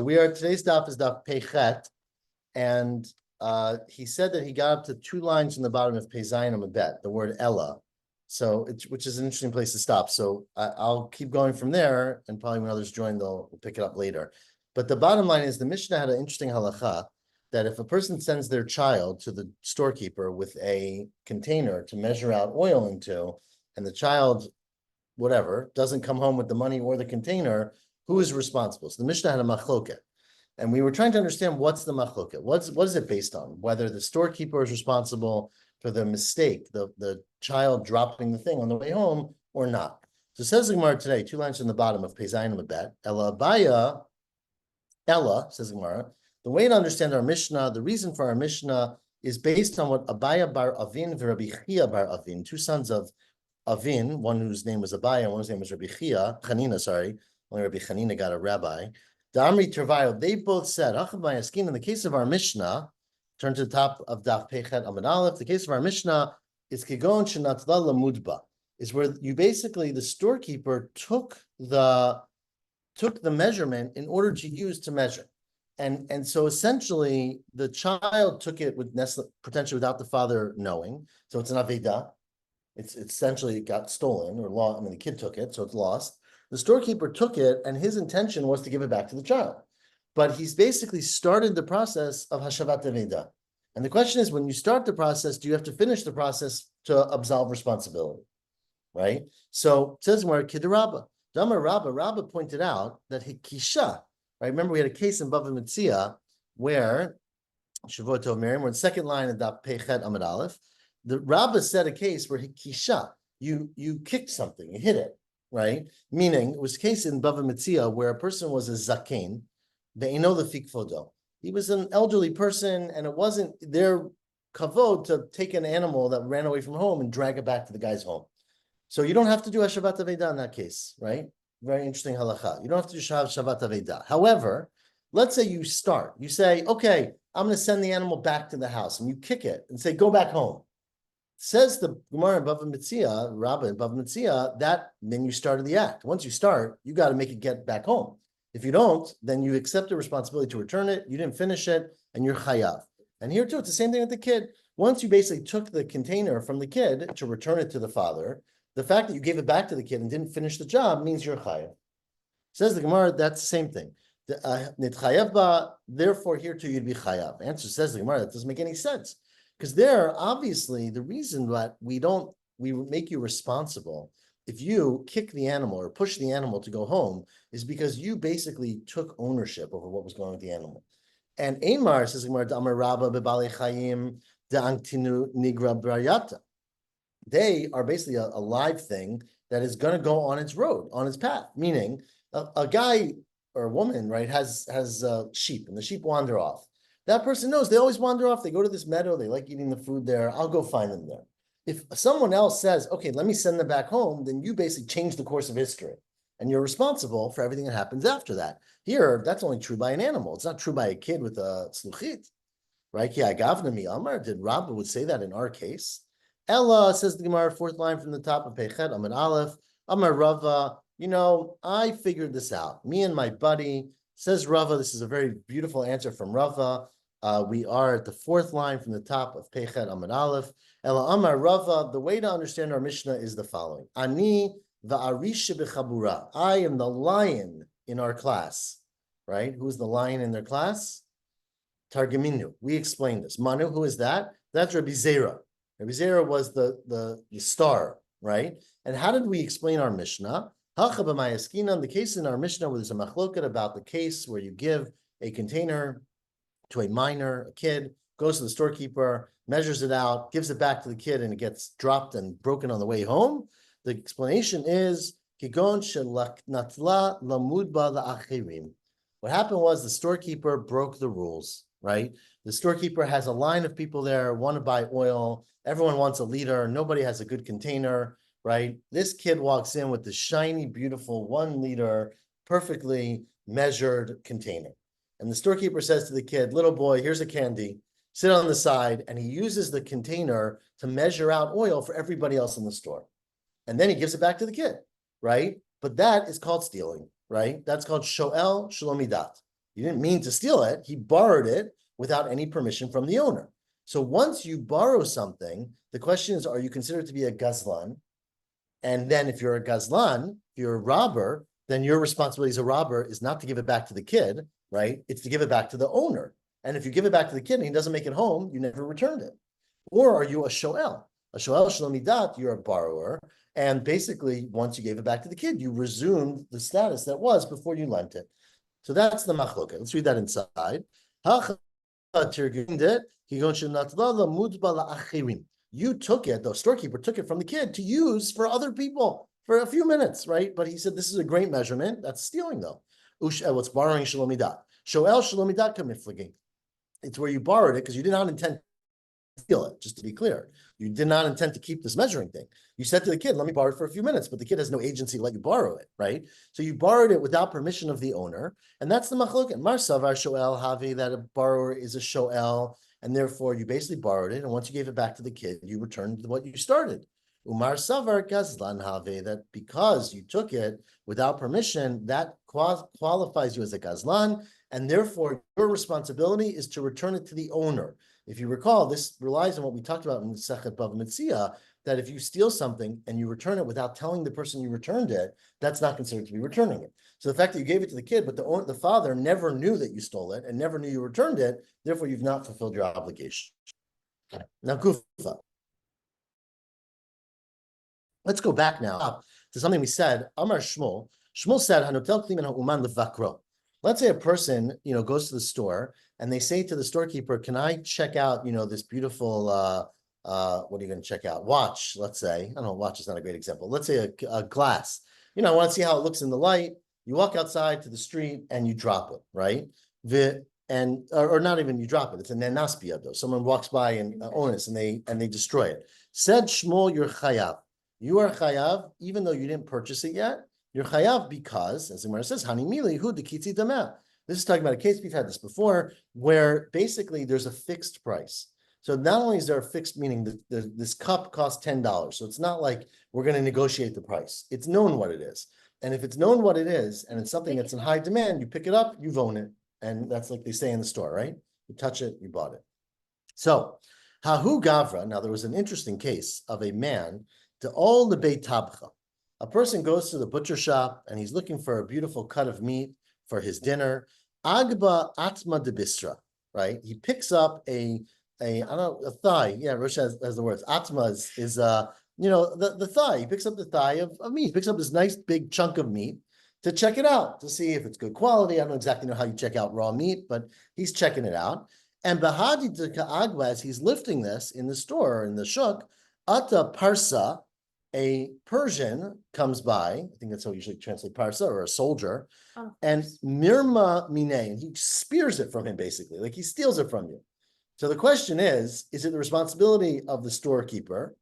Today's daf is daf Peichet, and he said that he got up to 2 lines in the bottom of Peizayin Amabet, the word Ella. So which is an interesting place to stop. So I'll keep going from there, and probably when others join, they'll pick it up later. But the bottom line is the Mishnah had an interesting halacha that if a person sends their child to the storekeeper with a container to measure out oil into, and the child, whatever, doesn't come home with the money or the container, who is responsible? So the Mishnah had a machloket, and we were trying to understand what's the machloket. What is it based on? Whether the storekeeper is responsible for the mistake, the child dropping the thing on the way home, or not. So says the Gemara today, 2 lines from the bottom of Peizayin Mabet, Ella Abaya, Ella, says the Gemara, the way to understand our Mishnah, the reason for our Mishnah is based on what Abaya bar Avin v'Rabbi Chia bar Avin, 2 sons of Avin, one whose name was Abaya and one whose name was Rabbi Chia, Chanina, sorry, only Rabbi Chanina got a rabbi. The Amri Tervayo, they both said, in the case of our Mishnah, turn to the top of Daf Peichet Amud Aleph, the case of our Mishnah is Kigon Shenatla Lamudba, is where you basically, the storekeeper took the measurement in order to use to measure. And so essentially, the child took it with potentially without the father knowing. So it's an Aveda. It's essentially it got stolen or lost. I mean, the kid took it, so it's lost. The storekeeper took it, and his intention was to give it back to the child. But he's basically started the process of Hashavat Aveda. And the question is, when you start the process, do you have to finish the process to absolve responsibility? Right? So it says where Kidarabba. Damar Rabba pointed out that Hikisha, right? Remember, we had a case in Bava Metzia where Shavuot Tov Miriam, we're in the second line of Daf Peichet Amud Aleph. The Rabba said a case where Hikisha, you kicked something, you hit it, right? Meaning, it was a case in Bava Metzia where a person was a zaken, ve'eno lefik fodo. He was an elderly person, and it wasn't their kavod to take an animal that ran away from home and drag it back to the guy's home. So you don't have to do Hashavat Aveda in that case, right? Very interesting halacha. You don't have to do Hashavat Aveda. However, let's say you start. You say, okay, I'm going to send the animal back to the house, and you kick it and say, go back home. Says the Gemara in Bava Metzia, Rabba in Bava Metzia, that then you started the act. Once you start, you got to make it get back home. If you don't, then you accept the responsibility to return it. You didn't finish it, and you're chayav. And here too, it's the same thing with the kid. Once you basically took the container from the kid to return it to the father, the fact that you gave it back to the kid and didn't finish the job means you're chayav. Says the Gemara, that's the same thing. Therefore, here too, you'd be chayav. Answer says the Gemara, that doesn't make any sense. Because there, obviously, the reason that we make you responsible if you kick the animal or push the animal to go home is because you basically took ownership over what was going on with the animal. And Eimar says, Amar Rabba bebali chayim de'angtinu nigra brayata. They are basically a live thing that is going to go on its road, on its path. Meaning, a guy or a woman, right, has sheep, and the sheep wander off. That person knows they always wander off. They go to this meadow. They like eating the food there. I'll go find them there. If someone else says, okay, let me send them back home, then you basically change the course of history. And you're responsible for everything that happens after that. Here, that's only true by an animal. It's not true by a kid with a sluchit. Right? Did Rabba would say that in our case? Ella, says the Gemara, 4th line from the top of Peichet Amud Aleph. Amar Rava, I figured this out. Me and my buddy, says Rava, this is a very beautiful answer from Rava. We are at the 4th line from the top of Peichet Amud Aleph. Ela Amar Rava, the way to understand our Mishnah is the following. Ani va'arish b'chabura. I am the lion in our class. Right? Who's the lion in their class? Targaminu. We explained this. Manu, who is that? That's Rabbi Zera. Rabbi Zera was the star, right? And how did we explain our Mishnah? The case in our Mishnah where there's a machloket about the case where you give a container to a minor, a kid, goes to the storekeeper, measures it out, gives it back to the kid, and it gets dropped and broken on the way home. The explanation is Kigon shenatla lamudba la'achirim. What happened was the storekeeper broke the rules, right? The storekeeper has a line of people there, want to buy oil. Everyone wants a liter. Nobody has a good container, right? This kid walks in with the shiny, beautiful 1 liter, perfectly measured container. And the storekeeper says to the kid, little boy, here's a candy, sit on the side. And he uses the container to measure out oil for everybody else in the store. And then he gives it back to the kid, right? But that is called stealing, right? That's called shoel shelo midat. He didn't mean to steal it. He borrowed it without any permission from the owner. So once you borrow something, the question is, are you considered to be a gazlan? And then if you're a gazlan, if you're a robber, then your responsibility as a robber is not to give it back to the kid, right? It's to give it back to the owner. And if you give it back to the kid and he doesn't make it home, you never returned it. Or are you a shoel? A shoel shlomidat, you're a borrower. And basically, once you gave it back to the kid, you resumed the status that was before you lent it. So that's the machloket. Let's read that inside. You took it, the storekeeper took it from the kid to use for other people for a few minutes, right? But he said, this is a great measurement. That's stealing, though. What's borrowing shalomidat? Shoel shalomidat kamifliging. It's where you borrowed it because you did not intend to steal it, just to be clear. You did not intend to keep this measuring thing. You said to the kid, let me borrow it for a few minutes, but the kid has no agency to let you borrow it, right? So you borrowed it without permission of the owner, and that's the machloket. Mar savar shoel havi, that a borrower is a shoel, and therefore you basically borrowed it, and once you gave it back to the kid, you returned what you started. Umar savar gazlan have, that because you took it without permission, that qualifies you as a gazlan, and therefore your responsibility is to return it to the owner. If you recall, this relies on what we talked about in the Sechet Bava Metzia, that if you steal something and you return it without telling the person you returned it, that's not considered to be returning it. So the fact that you gave it to the kid, but the father never knew that you stole it and never knew you returned it, therefore you've not fulfilled your obligation. Now, Kufa. Let's go back now up to something we said. Amar Shmuel. Shmuel said, "Hanotel klimen ha'uman levakro." Let's say a person, goes to the store and they say to the storekeeper, "Can I check out, this beautiful, what are you going to check out? Watch, let's say. I don't know, watch is not a great example. Let's say a glass. I want to see how it looks in the light. You walk outside to the street and you drop it, right? Or not even you drop it. It's a nenaspia though. Someone walks by and owns it and they destroy it. Said Shmuel, you're chayav. You are chayav, even though you didn't purchase it yet. You're chayav because, as the Gemara says, Hani mili hu dekitzi dameh. This is talking about a case, we've had this before, where basically there's a fixed price. So not only is there a fixed, meaning that this cup costs $10. So it's not like we're going to negotiate the price. It's known what it is. And if it's known what it is, and it's something that's in high demand, you pick it up, you've owned it. And that's like they say in the store, right? You touch it, you bought it. So, Hahu Gavra, now there was an interesting case of a man, to all the Beit Tabcha. A person goes to the butcher shop and he's looking for a beautiful cut of meat for his dinner. Agba Atma de Bistra, right? He picks up a thigh. Yeah, Rosh has the words. Atma is the thigh. He picks up the thigh of meat. He picks up this nice big chunk of meat to check it out, to see if it's good quality. I don't exactly know how you check out raw meat, but he's checking it out. And Bahadi de Ka'agba, as he's lifting this in the store, in the shuk, Ata Parsa, a Persian comes by, I think that's how we usually translate Parsa, or a soldier, and Mirma Mine, and he spears it from him, basically, like he steals it from you. So the question is it the responsibility of the storekeeper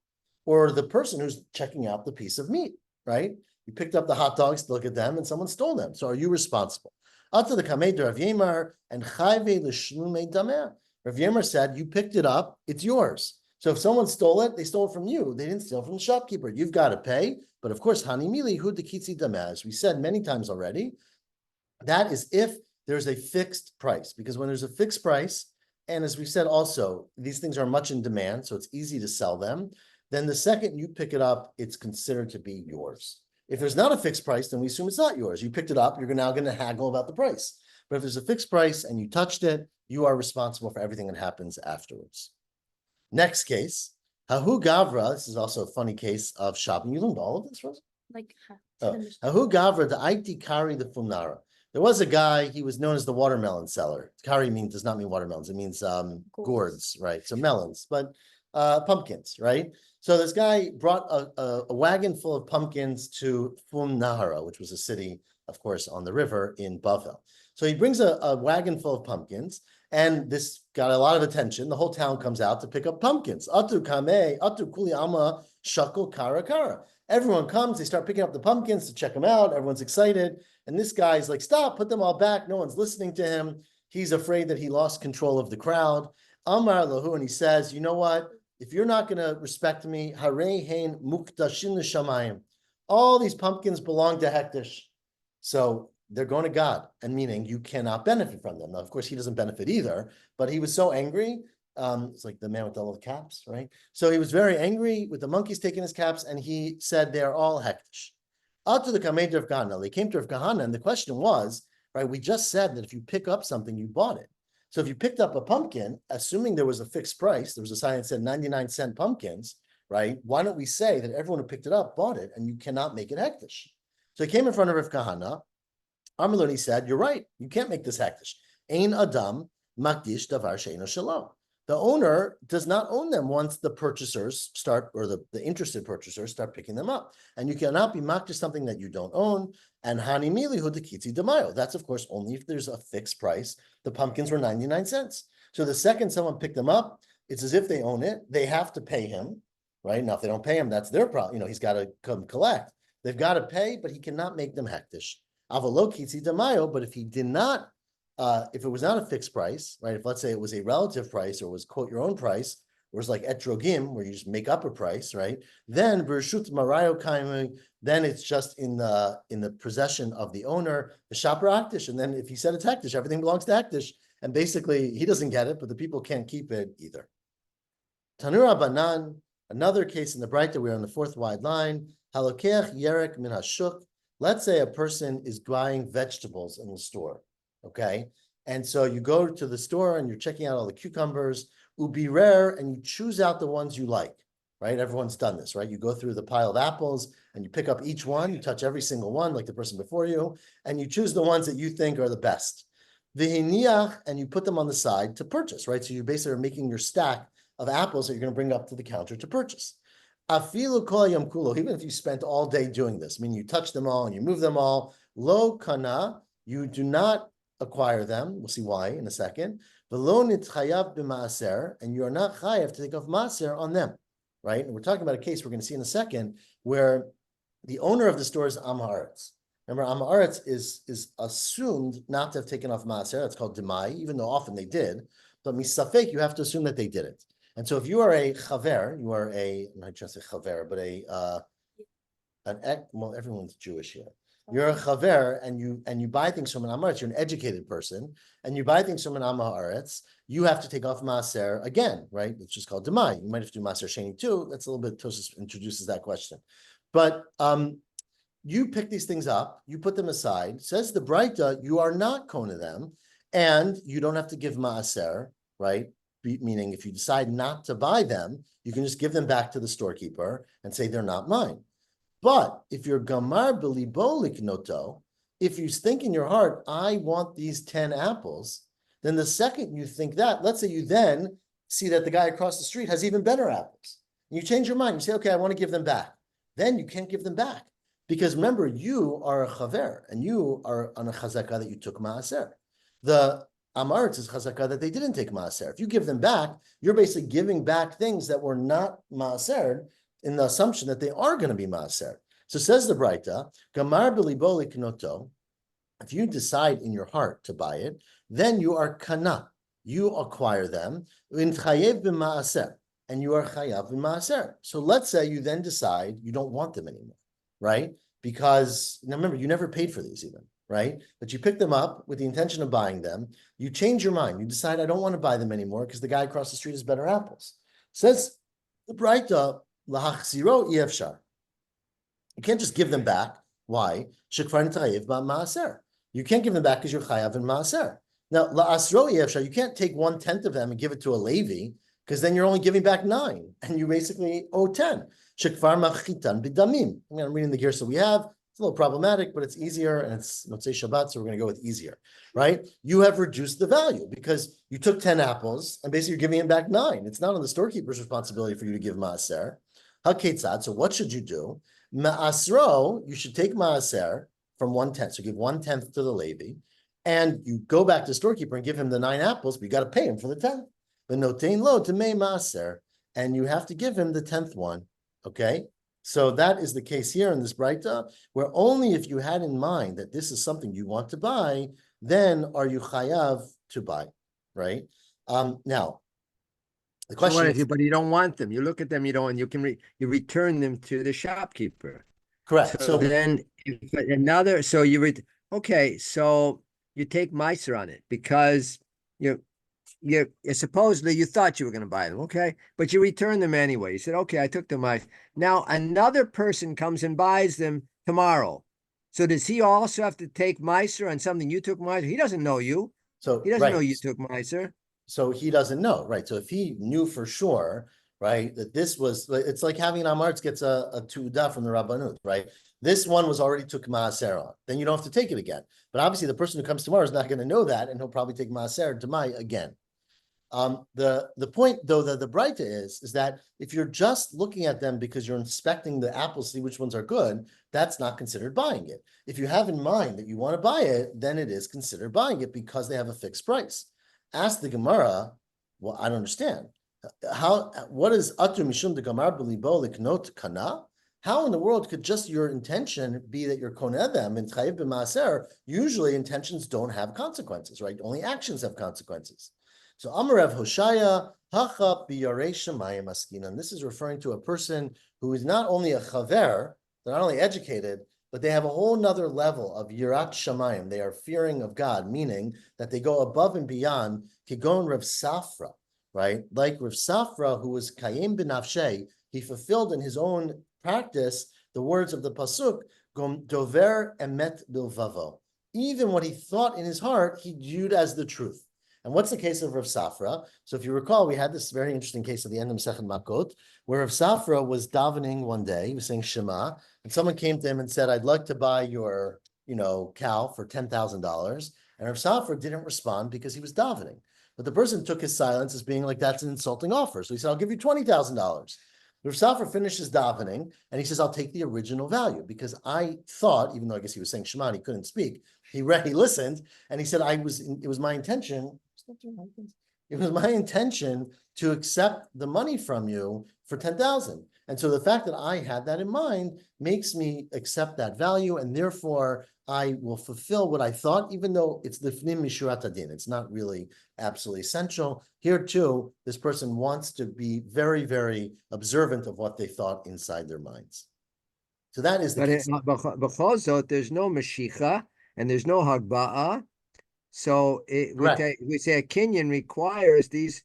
or the person who's checking out the piece of meat, right? You picked up the hot dogs to look at them and someone stole them. So are you responsible? Ata the Kamei Rav Yemar and Chayve l'shlume dameh. Rav Yemar said, you picked it up, it's yours. So if someone stole it, they stole it from you. They didn't steal from the shopkeeper. You've got to pay. But of course, Hani Mili Hu Dekitzi Dameh, as we said many times already, that is if there's a fixed price. Because when there's a fixed price, and as we said also, these things are much in demand, so it's easy to sell them, then the second you pick it up, it's considered to be yours. If there's not a fixed price, then we assume it's not yours. You picked it up, you're now going to haggle about the price. But if there's a fixed price and you touched it, you are responsible for everything that happens afterwards. Next case, Hahu Gavra. This is also a funny case of shopping. You learned all of this, Rose? Hahu Gavra, the Aiti Kari the Funara. There was a guy, he was known as the watermelon seller. Kari does not mean watermelons, it means gourds, right? So melons, but pumpkins, right? So this guy brought a wagon full of pumpkins to Fum Nahara, which was a city, of course, on the river in Bava. So he brings a wagon full of pumpkins, and this got a lot of attention. The whole town comes out to pick up pumpkins. Atu kame, atu kuli ama shakul kara kara. Everyone comes, they start picking up the pumpkins to check them out. Everyone's excited. And this guy's like, stop, put them all back. No one's listening to him. He's afraid that he lost control of the crowd. Amar lahu, and he says, you know what? If you're not going to respect me, harei hein mukdashin l'shamayim. All these pumpkins belong to Hektish. So they're going to God, and meaning you cannot benefit from them. Now, of course, he doesn't benefit either, but he was so angry. It's like the man with all the caps, right? So he was very angry with the monkeys taking his caps, and he said they're all hektish. Out to the Kamed of Kahana, they came to Rav Kahana, and the question was, right, we just said that if you pick up something, you bought it. So if you picked up a pumpkin, assuming there was a fixed price, there was a sign that said 99-cent pumpkins, right? Why don't we say that everyone who picked it up bought it, and you cannot make it hektish? So he came in front of Rav Kahana. Amaloni said, you're right, you can't make this hektish. Ein Adam makdish davar she'eino shelo. The owner does not own them once the purchasers start, or the interested purchasers start picking them up. And you cannot be makdish something that you don't own. And hani milihu dekitzi demayo. That's, of course, only if there's a fixed price. The pumpkins were 99 cents. So the second someone picked them up, it's as if they own it. They have to pay him, right? Now, if they don't pay him, that's their problem. You know, he's got to come collect. They've got to pay, but he cannot make them hektish. Avalo kitzi demayo. But if he did not, if it was not a fixed price, right? If let's say it was a relative price or was quote your own price, or was like etrogim, where you just make up a price, right? Then bershut marayo kaimu, then it's just in the possession of the owner, the shopper aktish. And then if he said it's hektish, everything belongs to hektish. And basically he doesn't get it, but the people can't keep it either. Tanura banan, another case in the Batra, we're on the fourth wide line. Halokech yerek min hashuk. Let's say a person is buying vegetables in the store. Okay, and so you go to the store and you're checking out all the cucumbers, ubi rare, and you choose out the ones you like, right? Everyone's done this, right? You go through the pile of apples and you pick up each one, you touch every single one like the person before you, and you choose the ones that you think are the best. Vihiniach, and you put them on the side to purchase, right? So you basically are making your stack of apples that you're going to bring up to the counter to purchase. Afilu kol yom kulo, even if you spent all day doing this, I mean, you touch them all and you move them all, lo kana, you do not acquire them. We'll see why in a second. And you are not chayav to take off maaser on them, right? And we're talking about a case we're going to see in a second where the owner of the store is Am Haaretz. Remember, Am Haaretz is assumed not to have taken off maaser. That's called demai, even though often they did. But misafek, you have to assume that they did it. And so if you are a chaver, you are a, I'm not trying to say chaver, but well, everyone's Jewish here. You're a chaver and you buy things from an Am Haaretz, you're an educated person, and you buy things from an Am Haaretz, you have to take off maaser again, right? It's just called demai. You might have to do maaser sheni too. That's a little bit, Tosfos introduces that question. But you pick these things up, you put them aside, says the Braita, you are not kona them, and you don't have to give maaser, right? Meaning if you decide not to buy them, you can just give them back to the storekeeper and say they're not mine. But if you're gamar belibo liknoto, if you think in your heart, I want these 10 apples, then the second you think that, let's say you then see that the guy across the street has even better apples. And you change your mind, you say, okay, I want to give them back. Then you can't give them back. Because remember, you are a chaver, and you are on a chazakah that you took maaser. The Am Haaretz is chazakah that they didn't take maaser. If you give them back, you're basically giving back things that were not maaser, in the assumption that they are going to be maaser. So says the Braita, gamar b'libo liknoto, if you decide in your heart to buy it, then you are kana, you acquire them, in chayev b'maaser, and you are chayav b'maaser. So let's say you then decide you don't want them anymore, right? Because, now remember, you never paid for these even, right? But you pick them up with the intention of buying them, you change your mind, you decide I don't want to buy them anymore because the guy across the street has better apples. Says the Braita, lahachziro efshar. You can't just give them back. Why? You can't give them back because you're chayav and maaser. Now, la'asro efshar, you can't take 1/10 of them and give it to a Levi because then you're only giving back 9 and you basically owe 10. Shekfar machitan bidamim. I'm reading the gear so we have. It's a little problematic, but it's easier and it's Motzaei Shabbat, so we're going to go with easier, right? You have reduced the value because you took 10 apples and basically you're giving him back 9. It's not on the storekeeper's responsibility for you to give maaser. Haketzad, so what should you do? Ma'asro, you should take maaser from 1/10. So give 1/10 to the Levi, and you go back to the storekeeper and give him the 9 apples, but you got to pay him for the 10th. But notein lo to me maaser, and you have to give him the 10th one. Okay, so that is the case here in this Braita, where only if you had in mind that this is something you want to buy, then are you chayav to buy, right? Now, the question is, but you don't want them. You look at them, you don't, and you return them to the shopkeeper. Correct. So then, if another, so Okay, so you take Meiser on it because you supposedly you thought you were going to buy them, okay, but you return them anyway. You said, okay, I took them. Now another person comes and buys them tomorrow. So does he also have to take Meiser on something you took Meiser? He doesn't know you. So, He doesn't know right. you took Meiser. So he doesn't know, right? So if he knew for sure, right, that this was, it's like having an Amartz gets a tuda from the Rabbanut, right? This one was already took Maaser on. Then you don't have to take it again. But obviously the person who comes tomorrow is not going to know that, and he'll probably take Maaser Demai again. The point though that the Breita is that if you're just looking at them because you're inspecting the apples, see which ones are good, that's not considered buying it. If you have in mind that you want to buy it, then it is considered buying it because they have a fixed price. Ask the Gemara, well, I don't understand. What is Atu Mishum de Gemara Belibo Liknot Kana? How in the world could just your intention be that you're koneh them in Chayiv b'Maaser? Usually intentions don't have consequences, right? Only actions have consequences. So Amarev Hoshaya, Hacha Biyarei Shemayim Askinan. This is referring to a person who is not only a chaver, they're not only educated, but they have a whole nother level of Yirat Shamayim. They are fearing of God, meaning that they go above and beyond Kigon Rav Safra, right? Like Rav Safra, who was Kayim B'Nafshei, he fulfilled in his own practice the words of the Pasuk, Gom Dover Emet Bilvavo. Even what he thought in his heart, he viewed as the truth. And what's the case of Rav Safra? So if you recall, we had this very interesting case at the end of Masechet Makot, where Rav Safra was davening one day, he was saying Shema, and someone came to him and said, I'd like to buy your, cow for $10,000. And Rav Safra didn't respond because he was davening. But the person took his silence as being like, that's an insulting offer. So he said, I'll give you $20,000. Rav Safra finishes davening, and he says, I'll take the original value, because I thought, even though I guess he was saying Shema, he couldn't speak, he listened, and he said, it was my intention to accept the money from you for 10,000. And so the fact that I had that in mind makes me accept that value, and therefore I will fulfill what I thought, even though it's the fnim mishurat adin. It's not really absolutely essential. Here too, this person wants to be very, very observant of what they thought inside their minds. So that is the case. But there's no Mashicha and there's no Hagba'ah. So we say a Kenyan requires these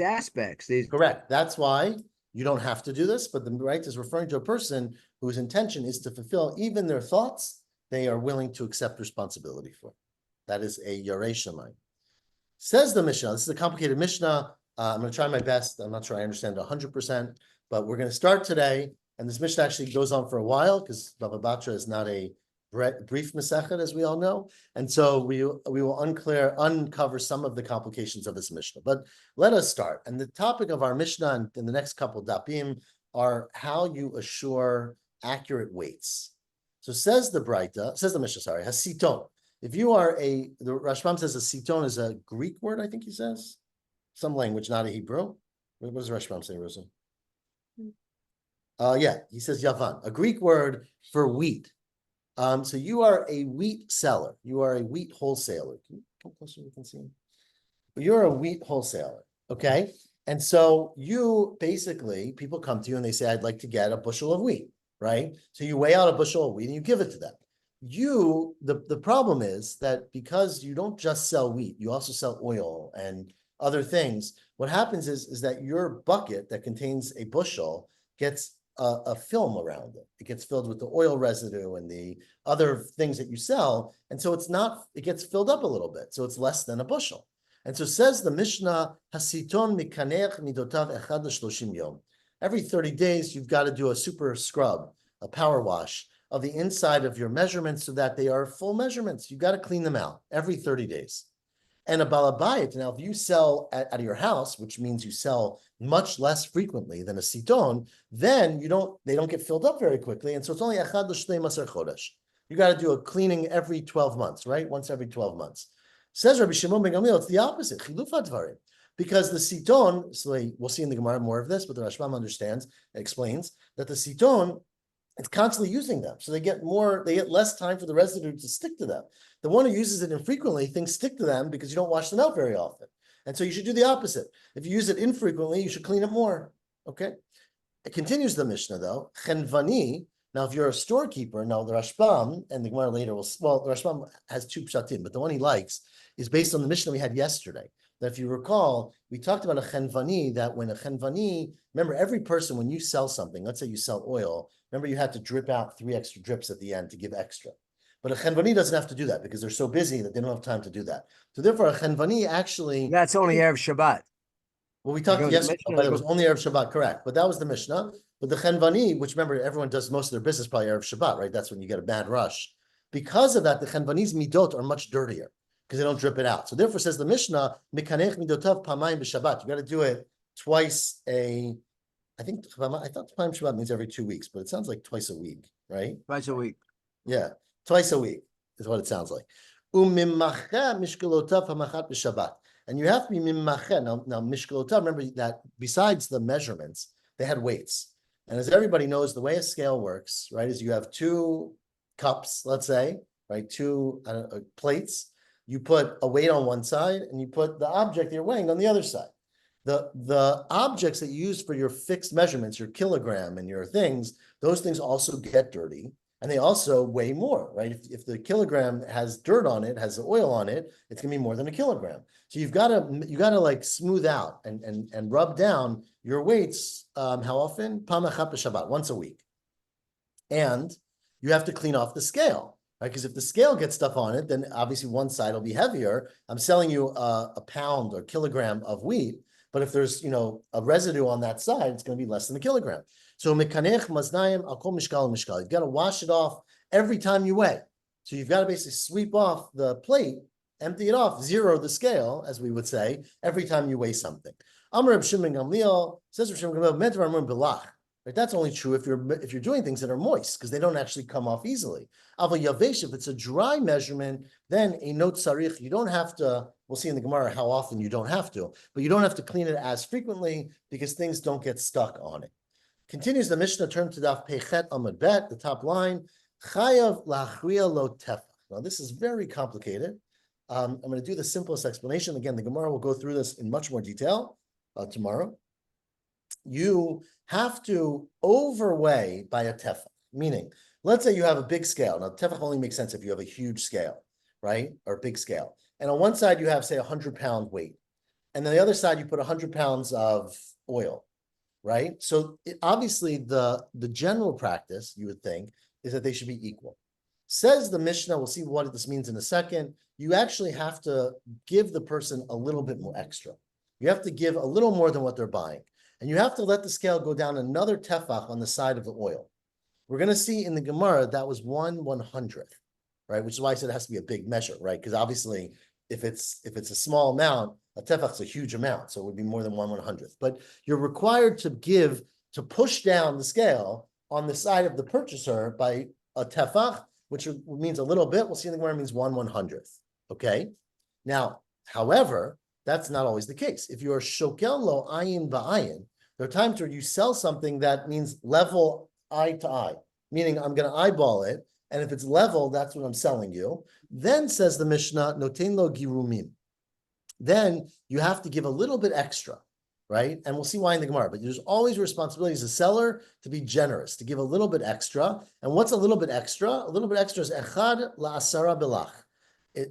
aspects. Correct. That's why you don't have to do this, but the right is referring to a person whose intention is to fulfill even their thoughts. They are willing to accept responsibility for. That is a Yarei Shamayim. Says the Mishnah. This is a complicated Mishnah. I'm going to try my best. I'm not sure I understand 100%, but we're going to start today. And this Mishnah actually goes on for a while because Bava Batra is not a brief Masechet, as we all know. And so we will uncover some of the complications of this Mishnah. But let us start. And the topic of our Mishnah in the next couple of dapim are how you assure accurate weights. So says the Mishnah, hasiton. If you are the Rashbam says a siton is a Greek word, I think he says. Some language, not a Hebrew. What does Rashbam say, Rosa? Yeah, he says Yavan, a Greek word for wheat. So you are a wheat seller. You are a wheat wholesaler. Can you come closer? You can see. You're a wheat wholesaler, okay? And so you basically, people come to you and they say, I'd like to get a bushel of wheat, right? So you weigh out a bushel of wheat and you give it to them. The problem is that because you don't just sell wheat, you also sell oil and other things. What happens is that your bucket that contains a bushel gets a film around it. It gets filled with the oil residue and the other things that you sell. And so it gets filled up a little bit. So it's less than a bushel. And so says the Mishnah, Hasiton mikanech midotav echad l'shloshim yom. Every 30 days, you've got to do a super scrub, a power wash of the inside of your measurements so that they are full measurements. You've got to clean them out every 30 days. And a balabayit, now if you sell out of your house, which means you sell much less frequently than a siton, then they don't get filled up very quickly. And so it's only echad l'shnei maser chodesh. You got to do a cleaning every 12 months, right? Once every 12 months. Says Rabbi Shimon ben Gamliel, it's the opposite. Chiluf hadvarim. Because the siton, so we'll see in the Gemara more of this, but the Rashbam explains that the siton, it's constantly using them. So they get less time for the residue to stick to them. The one who uses it infrequently, things stick to them because you don't wash them out very often. And so you should do the opposite. If you use it infrequently, you should clean it more. Okay? It continues the Mishnah though. Chenvani, Now, if you're a storekeeper, now the Rashbam and the Gemara later will, well, the Rashbam has two pshatim, but the one he likes is based on the Mishnah we had yesterday. That if you recall, we talked about a chenvani, that when a chenvani, remember every person, when you sell something, let's say you sell oil, remember you had to drip out 3 extra drips at the end to give extra. But a chenvani doesn't have to do that because they're so busy that they don't have time to do that. So therefore, a chenvani actually... That's only Erev Shabbat. Well, we talked yesterday, but it was only Erev Shabbat, correct. But that was the Mishnah. But the chenvani, which remember, everyone does most of their business probably Erev Shabbat, right? That's when you get a bad rush. Because of that, the chenvani's midot are much dirtier because they don't drip it out. So therefore, says the Mishnah, mikanech midotav pamayim b'Shabbat. You got to do it twice I thought pamayim Shabbat means every 2 weeks, but it sounds like twice a week, right? Twice a week. Yeah, twice a week is what it sounds like. Umimacheh mishkalotav hamachat b'Shabbat. And you have to be mimacheh. Now mishkalotav, remember that besides the measurements, they had weights. And as everybody knows, the way a scale works, right, is you have 2 cups, let's say, right, 2 plates. You put a weight on one side and you put the object you're weighing on the other side. The objects that you use for your fixed measurements, your kilogram and your things, those things also get dirty and they also weigh more, right? If the kilogram has dirt on it, has oil on it, it's gonna be more than a kilogram. So you gotta like smooth out and rub down your weights. How often? Pamachat b'Shabbat, once a week. And you have to clean off the scale. Right, because if the scale gets stuff on it, then obviously one side will be heavier. I'm selling you a pound or kilogram of wheat, but if there's a residue on that side, it's going to be less than a kilogram. So mekanech maznayim al kol mishkal mishkal. You've got to wash it off every time you weigh. So you've got to basically sweep off the plate, empty it off, zero the scale, as we would say, every time you weigh something. Amar Reb Shimon Gamliel says Reb Shimon Gamliel mentav amrim belach. Right, that's only true if you're doing things that are moist because they don't actually come off easily. Aval yavesh, if it's a dry measurement, then a note sarich, you don't have to. We'll see in the Gemara how often you don't have to, but you don't have to clean it as frequently because things don't get stuck on it. Continues the Mishnah, turn to Daf Peichet Amud Bet, the top line. Chayav lachriya lo tefach. Now this is very complicated. I'm going to do the simplest explanation. Again, the Gemara will go through this in much more detail tomorrow. You have to overweigh by a tefach, meaning, let's say you have a big scale. Now, tefach only makes sense if you have a huge scale, right? Or big scale. And on one side, you have, say, 100-pound weight. And on the other side, you put 100 pounds of oil, right? So obviously, the general practice, you would think, is that they should be equal. Says the Mishnah, we'll see what this means in a second, you actually have to give the person a little bit more extra. You have to give a little more than what they're buying. And you have to let the scale go down another tefach on the side of the oil. We're going to see in the Gemara that was 1/100th, right? Which is why I said it has to be a big measure, right? Because obviously, if it's a small amount, a tefach is a huge amount, so it would be more than 1/100th. But you're required to push down the scale on the side of the purchaser by a tefach, which means a little bit. We'll see in the Gemara means 1/100th. Okay. Now, however, that's not always the case. If you're shokel lo ayin ba'ayin, there are times where you sell something that means level eye to eye, meaning I'm going to eyeball it, and if it's level, that's what I'm selling you. Then says the Mishnah, noten lo girumim. Then you have to give a little bit extra, right? And we'll see why in the Gemara. But there's always a responsibility as a seller to be generous, to give a little bit extra. And what's a little bit extra? A little bit extra is echad la'asara belach.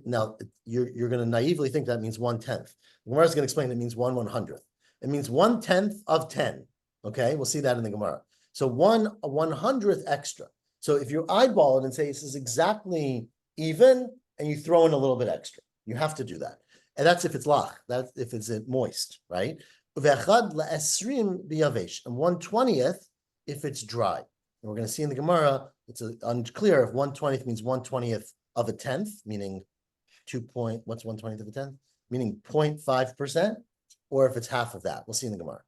Now, you're going to naively think that means 1/10. The Gemara is going to explain it means 1/100th. It means 1/10 of 10. Okay, we'll see that in the Gemara. So 1/100th extra. So if you eyeball it and say this is exactly even, and you throw in a little bit extra, you have to do that. And that's if it's lach, that's if it's moist, right? Ve'echad la'esrim biyavesh, and 1/20th if it's dry. And we're going to see in the Gemara, it's unclear if 1/20th means 1/20th of a tenth, meaning what's 1/20th of a tenth? Meaning 0.5%, or if it's half of that. We'll see in the Gemara.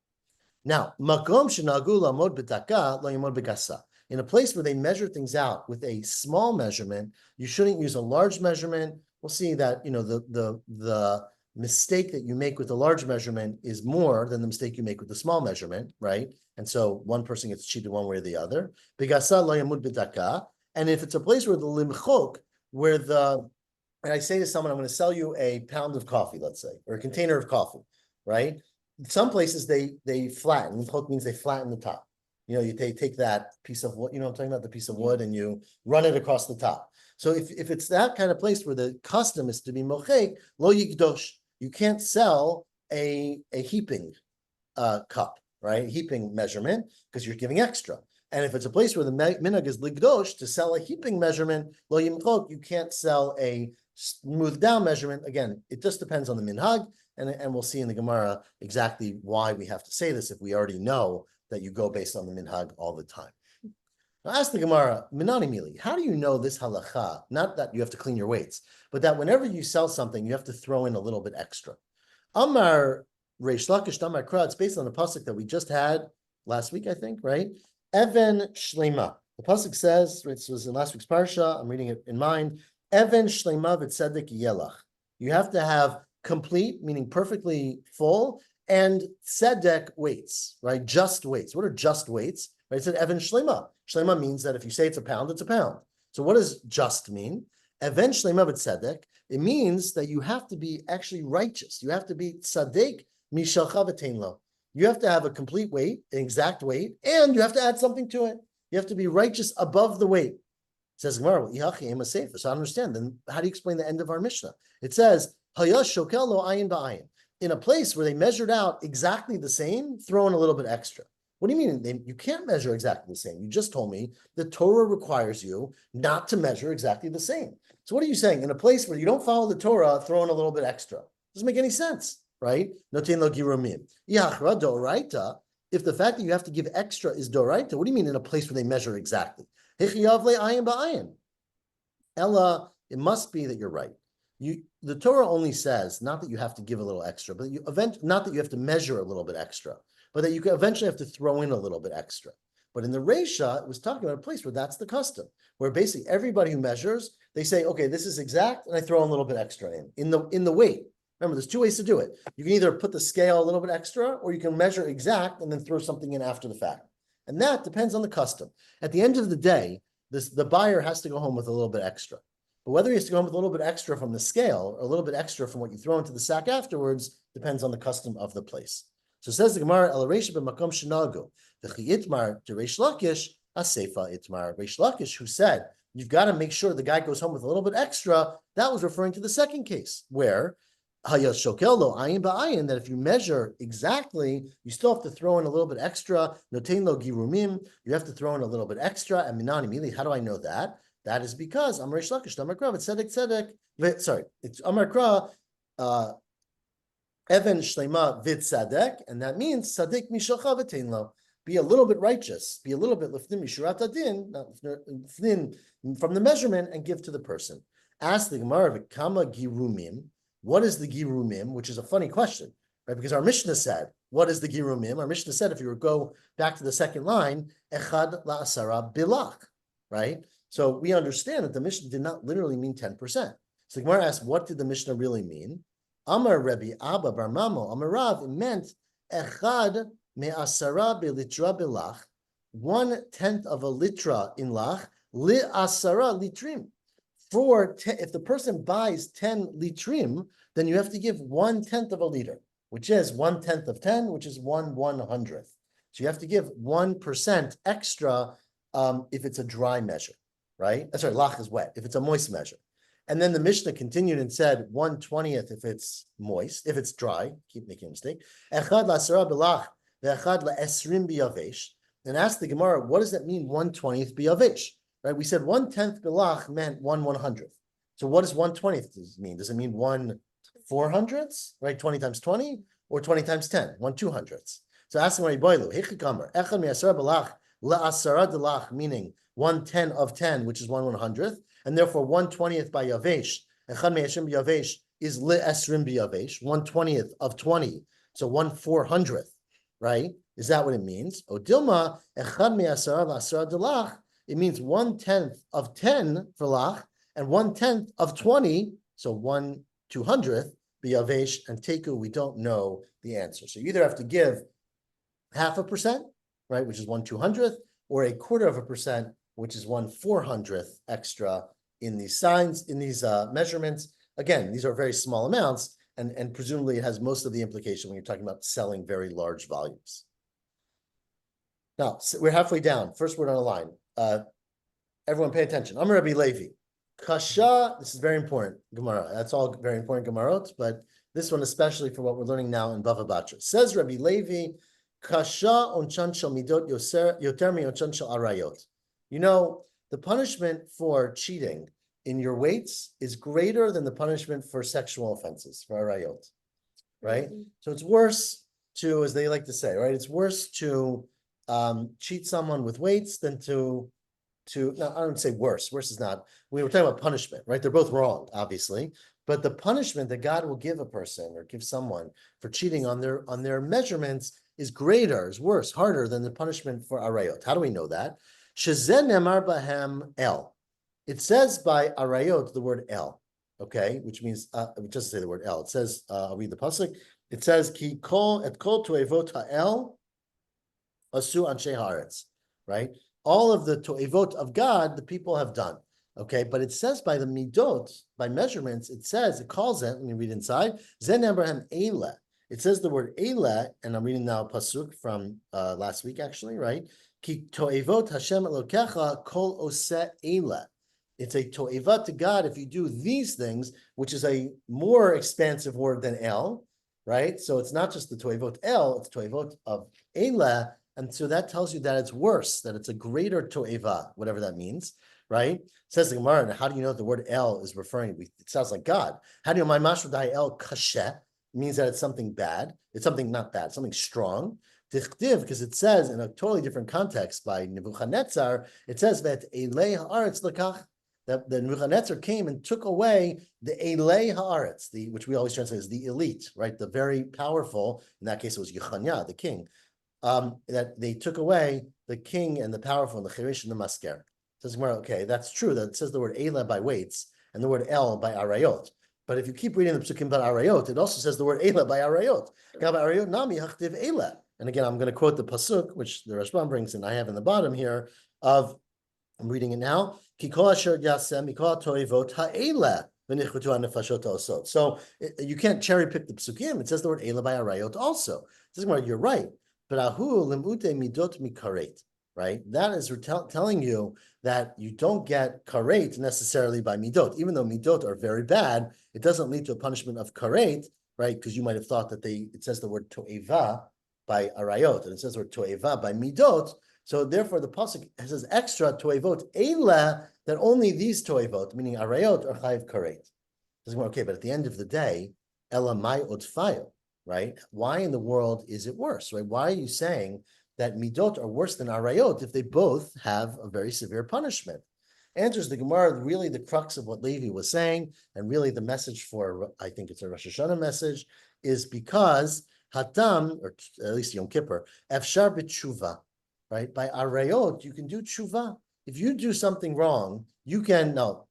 Now, makom shenagu lamod b'daka lo yamod b'gasa. In a place where they measure things out with a small measurement, you shouldn't use a large measurement. We'll see that the mistake that you make with the large measurement is more than the mistake you make with the small measurement, right? And so one person gets cheated one way or the other. B'gasa lo yamod b'daka. And if it's a place where the limchok, and I say to someone, I'm going to sell you a pound of coffee, let's say, or a container of coffee, right? Some places they flatten. Limchok means they flatten the top. You take that piece of wood, I'm talking about, the piece of wood, and you run it across the top. So if it's that kind of place where the custom is to be mochek, lo yigdosh, you can't sell a heaping cup, right? Heaping measurement, because you're giving extra. And if it's a place where the minhag is ligdosh, to sell a heaping measurement, lo yimchok, you can't sell a smooth down measurement. Again, it just depends on the minhag, and we'll see in the Gemara exactly why we have to say this if we already know that you go based on the minhag all the time. Now ask the Gemara, Minani Mili, how do you know this halacha? Not that you have to clean your weights, but that whenever you sell something, you have to throw in a little bit extra. Amar Reish Lakish Amar Kra, it's based on the pasuk that we just had last week, I think, right? Even Shlema. The pasuk says, it was in last week's parsha, I'm reading it in mind, Even Shlema v'tzedek yelach. You have to have complete, meaning perfectly full, and tzedek weights, right? Just weights. What are just weights? Right? It said Even Shlema. Shlema means that if you say it's a pound, it's a pound. So what does just mean? Even Shlema v'tzedek. It means that you have to be actually righteous. You have to be tzaddik mishalcha v'tein lo. You have to have a complete weight, an exact weight, and you have to add something to it. You have to be righteous above the weight. It says Gemara, well, so I don't understand. Then how do you explain the end of our Mishnah? It says, shokel lo ayin ba'ayin. In a place where they measured out exactly the same, throw in a little bit extra. What do you mean? You can't measure exactly the same. You just told me the Torah requires you not to measure exactly the same. So what are you saying? In a place where you don't follow the Torah, throw in a little bit extra. Doesn't make any sense, right? Notein lo girumim. Yachra doraita. If the fact that you have to give extra is doraita, what do you mean in a place where they measure exactly? Hichiyav le ayin ba'ayin. Ella, it must be that you're right. The Torah only says not that you have to give a little extra, but not that you have to measure a little bit extra, but that you could eventually have to throw in a little bit extra. But in the Reisha, it was talking about a place where that's the custom, where basically everybody who measures, they say, okay, this is exact, and I throw a little bit extra in the weight. Remember, there's two ways to do it. You can either put the scale a little bit extra, or you can measure exact and then throw something in after the fact. And that depends on the custom. At the end of the day, the buyer has to go home with a little bit extra. But whether he has to go home with a little bit extra from the scale or a little bit extra from what you throw into the sack afterwards depends on the custom of the place. So says the Gemara, El Reish b'makom shenagu, v'chi itmar to Reish Lakish, asefa itmar. Reish Lakish, who said, you've got to make sure the guy goes home with a little bit extra, that was referring to the second case, where hayas shokel lo ayin ba'ayin, that if you measure exactly, you still have to throw in a little bit extra, notein lo girumim, you have to throw in a little bit extra, and minani mili, how do I know that? That is because Amar Reish Lakish, Amar Kra, it's Amar Kra, Even Shlema v'tzadek, and that means Tzaddik mishalcha v'tein lo. Be a little bit righteous, be a little bit lifnim mishurat adin, lifnim from the measurement, and give to the person. Ask the Gemara, Kama girumim, what is the girumim? Which is a funny question, right? Because our Mishnah said, what is the girumim? Our Mishnah said, if you go back to the second line, echad la'asara bilach, right? So we understand that the Mishnah did not literally mean 10%. So the Gemara asks, what did the Mishnah really mean? Amar Rebbe Abba Bar Mamo, Amar Rav, it meant echad me'asara belitra belach, 1/10 of a litra in lach, li'asara litrim. If the person buys 10 litrim, then you have to give 1/10 of a liter, which is 1/10 of 10, which is 1/100th. So you have to give 1% extra if it's a dry measure, right? Sorry, lach is wet. If it's a moist measure. And then the Mishnah continued and said 1/20th if it's moist, if it's dry, keep making a mistake. Echad la'asara b'lach, ve'echad la'esrim b'yavesh. And asked the Gemara, what does that mean 1/20th b'yavesh? Right? We said 1/10 b'lach meant 1/100th. So what does 1/20th mean? Does it mean 1/400ths, right? 20 times 20, or 20 times 10, 1/200ths. So ask the Gemara, boilu, hechikamer, echad me'asara b'lach la'asara d'lach, meaning 1/10 of 10, which is 1/100th. And therefore 1/20th by Yavesh, Echad me'esrim b'Yavesh is le'esrim b'Yavesh, 1/20th of 20, so 1/400th, right? Is that what it means? O Dilma, Echad me'asara la'asara d'lach, it means 1/10 of 10 for lach, and 1/10 of 20, so 1/200th b'Yavesh, and Teku, we don't know the answer. So you either have to give 0.5%, right, which is 1/200th, or 1/4%, which is 1/400th extra in these signs, in these measurements. Again, these are very small amounts, and presumably it has most of the implication when you're talking about selling very large volumes. Now, we're halfway down. First word on the line. Everyone pay attention. I'm Rabbi Levi. Kasha, this is very important. Gemara. That's all very important Gemarot, but this one especially for what we're learning now in Bava Batra. Says Rabbi Levi, Kasha onchan shel midot yoter mi onchan shel arayot. You know, the punishment for cheating in your weights is greater than the punishment for sexual offenses, for arayot, right? So it's worse to, as they like to say, right? It's worse to cheat someone with weights than to no, I don't say worse. Worse is not. We were talking about punishment, right? They're both wrong, obviously. But the punishment that God will give a person or give someone for cheating on their measurements is greater, is worse, harder than the punishment for arayot. How do we know that? Shezen nemar bahem el. It says by arayot the word el, okay, which means it doesn't say the word el. It says, I'll read the pasuk. It says ki kol et kol toevot ha'el asu anshe haaretz, right? All of the to'evot of God, the people have done. Okay, but it says by the midot, by measurements, it calls it, let me read inside, Zen Abraham Eila. It says the word Eila, and I'm reading now a pasuk from last week, actually, right? Ki to'evot Hashem Elokecha kol oseh Eila. It's a to'evot to God if you do these things, which is a more expansive word than El, right? So it's not just the to'evot El, it's to'evot of Eila. And so that tells you that it's worse, that it's a greater to'eva, whatever that means, right? It says the Gemara, and how do you know the word El is referring to? It sounds like God. How do you know my mashrodai El kasheh means that it's something bad? It's something not bad, something strong. Tichtiv, because it says in a totally different context by Nebuchadnezzar, it says that Elei haaretz lekach, that the Nebuchadnezzar came and took away the Elei haaretz, which we always translate as the elite, right? The very powerful. In that case, it was Yechaniah, the king. That they took away the king and the powerful, and the cherish and the masker. Says Gemara, okay, that's true. That it says the word Eila by weights and the word El by arayot. But if you keep reading the psukim about arayot, it also says the word Eila by arayot. Arayot nami hachtiv Eila. And again, I'm going to quote the pasuk, which the Rashbam brings, and I have in the bottom here of, I'm reading it now. Kikol asher yasem mikol toivot ha'Eila. So you can't cherry pick the psukim. It says the word Eila by arayot also. It says Gemara, you're right. But ahu limute midot mikaret, right? That is telling you that you don't get karet necessarily by midot. Even though midot are very bad, it doesn't lead to a punishment of karet, right? Because you might have thought that it says the word to'eva by arayot, and it says the word to'eva by midot. So therefore, the pasuk says extra to'evot eila, that only these to'evot, meaning arayot, are chayiv karet. Okay, but at the end of the day, elamai otfayo. Right? Why in the world is it worse? Right? Why are you saying that midot are worse than arayot if they both have a very severe punishment? Answers the Gemara, really the crux of what Levi was saying, and really the message for, I think it's a Rosh Hashanah message, is because Hatam, or at least Yom Kippur, Efshar b'tshuva, right? By arayot, you can do tshuva. If you do something wrong, you can, no,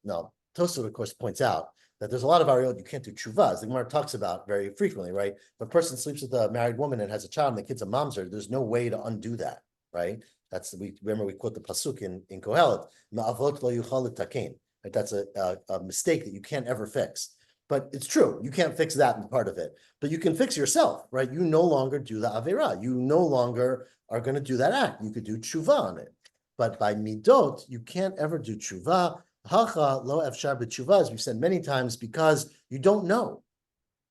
Tosfot, of course, points out that there's a lot of arayot you can't do tshuva, as the Gemara talks about very frequently, right? If a person sleeps with a married woman and has a child and the kid's a mamzer, there's no way to undo that, right? We quote the pasuk in Kohelet, ma'avot lo yuchal litaken, right? That's a mistake that you can't ever fix. But it's true, you can't fix that part of it. But you can fix yourself, right? You no longer do the averah. You no longer are going to do that act. You could do tshuva on it. But by midot, you can't ever do tshuva. Hacha lo efshar b'tshuva, as we've said many times, because you don't know,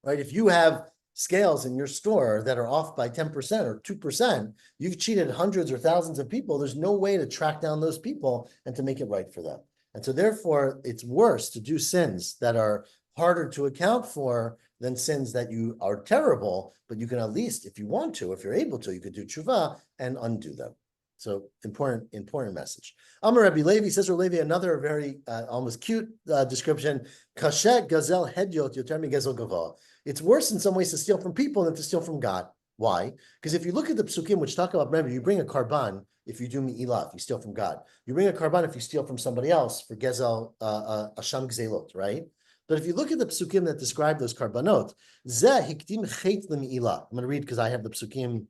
right? If you have scales in your store that are off by 10% or 2%, you've cheated hundreds or thousands of people. There's no way to track down those people and to make it right for them. And so therefore, it's worse to do sins that are harder to account for than sins that you are terrible, but you can at least, if you want to, if you're able to, you could do tshuva and undo them. So important message. Amar Rabbi Levi, says Rabbi Levi, another very almost cute description. Kashet gazel hedyot yoter mi gezel gavoa. It's worse in some ways to steal from people than to steal from God. Why? Because if you look at the psukim which talk about, remember, you bring a karban if you do mi'ilah, if you steal from God. You bring a karban if you steal from somebody else for gezel asham gzelot, right? But if you look at the psukim that describe those karbanot, zeh hikdim chet lemi'ilah. I'm going to read because I have the psukim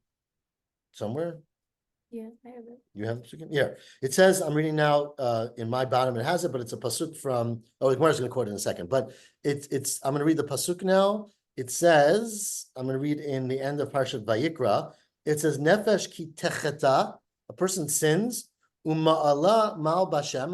somewhere. Yeah, I have it. You have the psukim? Yeah. It says, I'm reading now in my bottom, it has it, but it's a pasuk from, the Gemara's going to quote it in a second, but I'm going to read the pasuk now. It says, I'm going to read in the end of Parshat Vayikra, it says, Nefesh ki techeta a person sins, uma'ala mal bashem,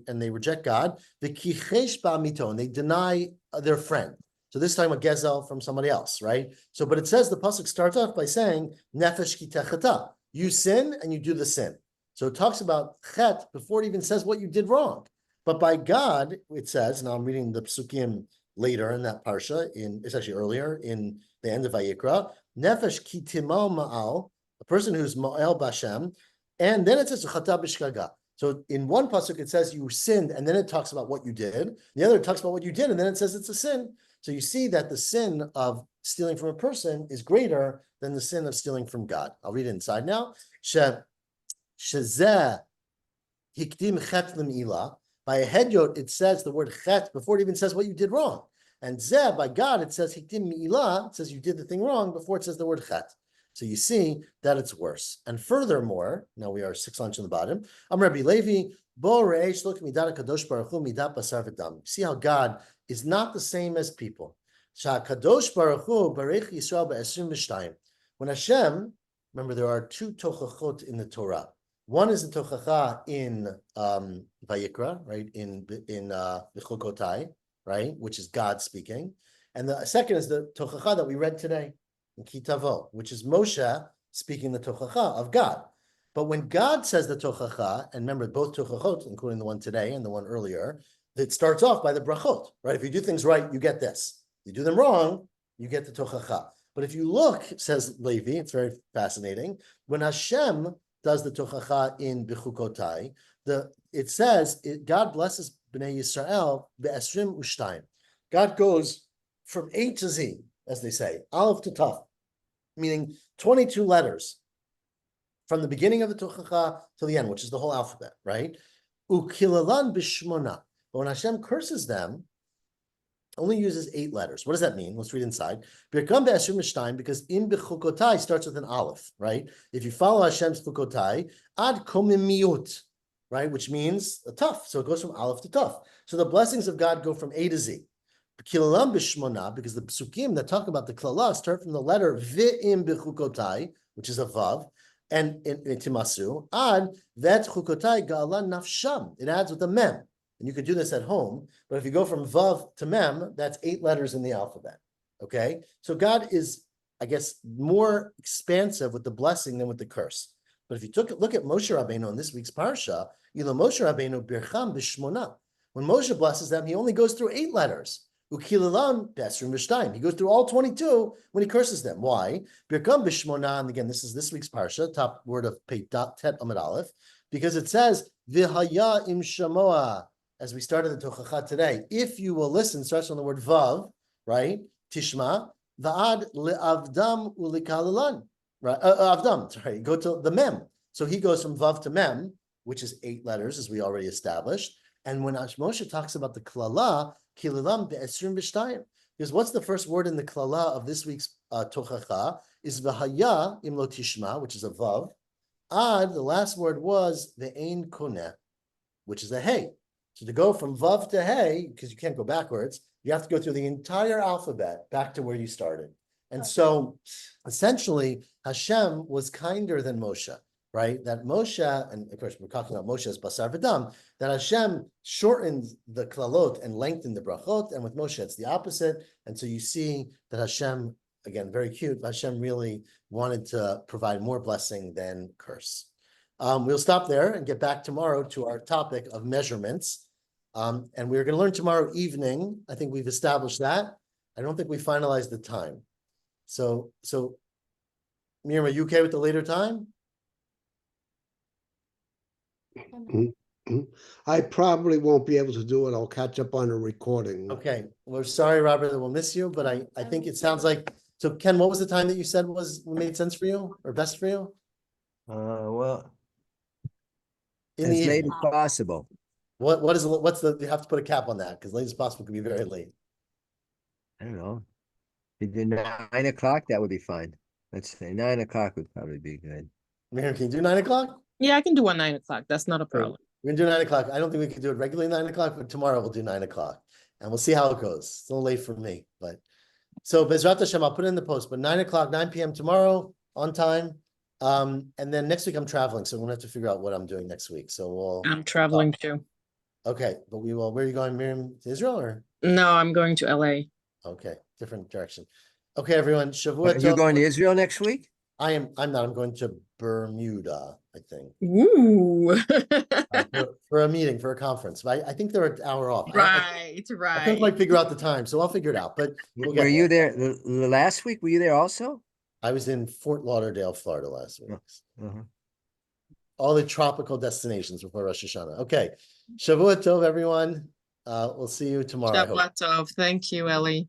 and they reject God, v'kichesh ba'mito, and they deny their friend. So this time a gezel from somebody else, right? So, but it says the pasuk starts off by saying nefesh ki techata. You sin and you do the sin. So it talks about chet before it even says what you did wrong. But by God, it says, now I'm reading the psukim later in that parsha, it's actually earlier in the end of Vayikra, nefesh ki timal ma'al, a person who's ma'al bashem, and then it says chata b'shkaga. So in one pasuk it says you sinned, and then it talks about what you did. The other talks about what you did, and then it says it's a sin. So you see that the sin of stealing from a person is greater than the sin of stealing from God. I'll read it inside now. Shezeh hikdim chet l'mi'ila. By a hedyot, it says the word chet before it even says what you did wrong. And zeh, by God, it says hikdim mi'ila. It says you did the thing wrong before it says the word chet. So you see that it's worse. And furthermore, now we are 6 lines on the bottom. I'm Rabbi Levi. Bo reish look midat kadosh baruch hu midat basar v'dam. See how God is not the same as people. Kadosh baruch hu barech Yisrael be'esrim v'shtayim. When Hashem, remember there are 2 tochachot in the Torah. One is the tochacha in Vayikra, right? In B'chukotai, right? Which is God speaking. And the second is the tochacha that we read today in Kitavo, which is Moshe speaking the tochacha of God. But when God says the tochacha, and remember both tochachot, including the one today and the one earlier, it starts off by the brachot, right? If you do things right, you get this. You do them wrong, you get the tochacha. But if you look, says Levi, it's very fascinating, when Hashem does the tochacha in B'chukotai, it says, God blesses B'nai Yisrael be'esrim u'shtayim. God goes from A to Z, as they say, Aleph to Tav, meaning 22 letters from the beginning of the tochacha to the end, which is the whole alphabet, right? Ukilalan b'shmona. But when Hashem curses them, only uses 8 letters. What does that mean? Let's read inside. Because in B'chukotai starts with an aleph, right? If you follow Hashem's Chukotai, ad komimiut, right? Which means a tough. So it goes from aleph to tough. So the blessings of God go from A to Z. Kilalam b'shmona, because the psukim that talk about the klala start from the letter v'im b'chukotai, which is a vav, and in timasu, ad vet chukotai ga'ala nafsham. It adds with a mem. And you could do this at home, but if you go from Vav to Mem, that's 8 letters in the alphabet, okay? So God is, I guess, more expansive with the blessing than with the curse. But if you look at Moshe Rabbeinu in this week's Parsha, Moshe Rabbeinu bircham b'shmona. When Moshe blesses them, he only goes through 8 letters. Ukilalam b'esrim v'shtayim. He goes through all 22 when he curses them. Why? Bircham b'shmona, and again, this is this week's Parsha, top word of Pei Tet Amud Aleph, because it says, v'haya im shamoa, as we started the tochacha today, if you will listen, starts on the word vav, right? Tishma, va'ad le'avdam u'likalalan, right? Avdam, sorry, go to the mem. So he goes from vav to mem, which is 8 letters, as we already established. And when Moshe talks about the klala, kilalam be'esrim b'shtayim, because what's the first word in the klala of this week's tochacha is v'haya im lo tishma, which is a vav. Ad, the last word was ve'ein koneh, which is a hey. So to go from Vav to Hey, because you can't go backwards, you have to go through the entire alphabet back to where you started. And so essentially, Hashem was kinder than Moshe, right? That Moshe, and of course, we're talking about Moshe as Basar V'dam, that Hashem shortened the klalot and lengthened the brachot, and with Moshe, it's the opposite. And so you see that Hashem, again, very cute, Hashem really wanted to provide more blessing than curse. We'll stop there and get back tomorrow to our topic of measurements. And we're going to learn tomorrow evening. I think we've established that. I don't think we finalized the time. So Miriam, are you okay with the later time? I probably won't be able to do it. I'll catch up on a recording. Okay. We're sorry, Robert, that we'll miss you, but I think it sounds like, so Ken, what was the time that you said made sense for you or best for you? Well, In the as late evening. as possible. You have to put a cap on that because late as possible could be very late. I don't know. If you do 9 o'clock, that would be fine. Let's say 9 o'clock would probably be good. Miriam, can you do 9 o'clock? Yeah, I can do 9 o'clock. That's not a problem. We're gonna do 9 o'clock. I don't think we can do it regularly 9 o'clock, but tomorrow we'll do 9 o'clock. And we'll see how it goes. It's a little late for me, but so Bezrat Hashem, I'll put it in the post, but 9 o'clock, 9 p.m. tomorrow on time. And then next week I'm traveling, so we're gonna have to figure out what I'm doing next week. So we'll, I'm traveling too. okay, but we will, where are you going, Miriam? To Israel or? No, I'm going to LA. Okay, different direction. Okay, everyone, Are Shavua you Tov. going to Israel next week? I'm not, I'm going to Bermuda, I think, Woo. for a meeting, for a conference. But I think they're an hour off. Right, I couldn't quite right. figure out the time, so I'll figure it out, but we'll get Were you there. there the last week? Were you there also? I was in Fort Lauderdale, Florida last week. Uh-huh. All the tropical destinations before Rosh Hashanah. Okay, Shavua Tov, everyone. We'll see you tomorrow. I hope. Shabbat tov. Thank you, Ellie.